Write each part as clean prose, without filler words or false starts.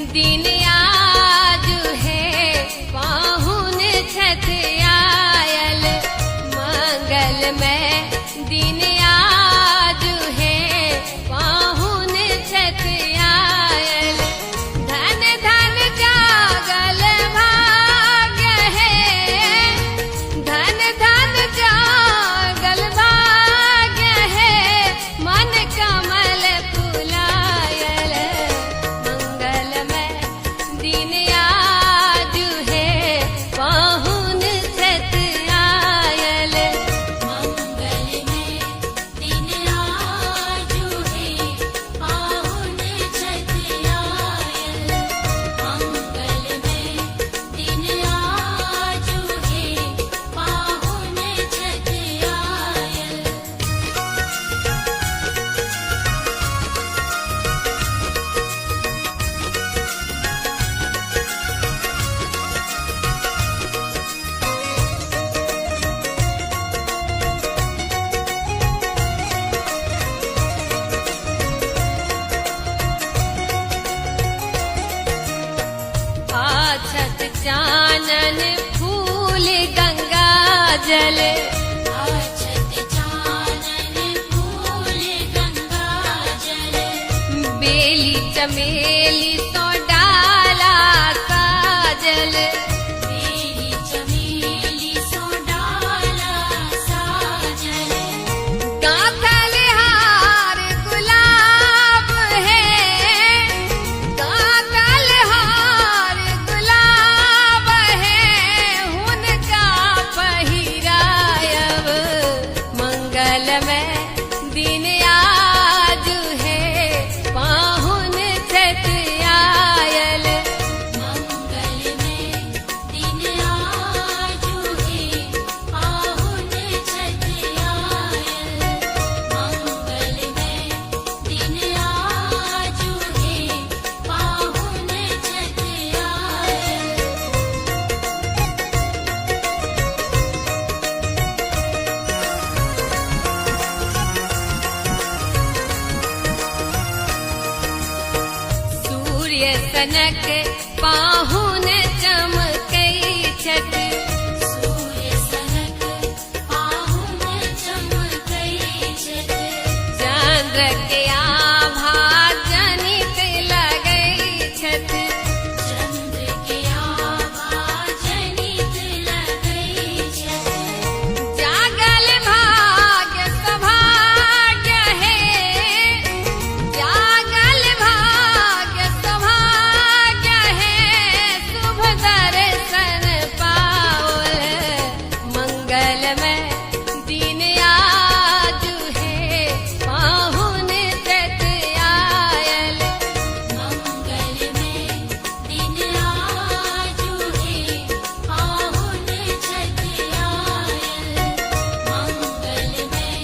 दिन आज है पाहुन छठ आयल, मंगल में दिन आज है पाहुन छठ आयल। धन धन जागल भाग्य है, धन धन जागल भाग्य है, मन कमल फुलायल, मंगल में दिन आज है पाहुन छठ आयल, मंगल में दिन आज है पाहुन छठ आयल, मंगल में दिन आज है पाहुन छठ आयल। आछत चानन फूल गंगा जल, आछत चानन फूल गंगा जल, बेली चमेली तो डाला साजल, बेली चमेली सो डाला साजल, गाथल हार गुलाब है, गाथल हार गुलाब है, हुनका पहिरायब, मंगल में दिन आज है पाहुन छठ आयल, मंगल में दिन आज है पाहुन छठ आयल, मंगल में दिन आज है पाहुन छठ आयल। सूर्य सनक पाहुन चमकै छठ, सूर्य सनक पाहुन चमकै छठ, चंद्र के आभा जनिक लगै छठ, चंद्र के आभा जनिक लगै छठ, जागल भाग्य सौभाग्य है, जागल भाग्य सौभाग्य है, शुभ दर्शन पाओल, मंगल में दिन आज है पाहुन छठ आयल, मंगल में दिन आज है पाहुन छठ आयल, मंगल में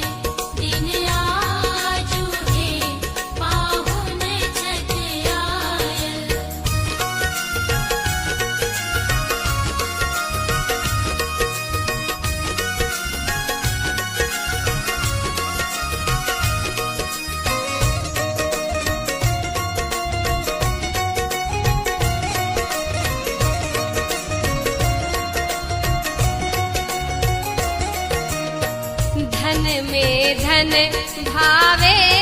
दिन आज है पाहुन छठ आयल। धन में धन भावे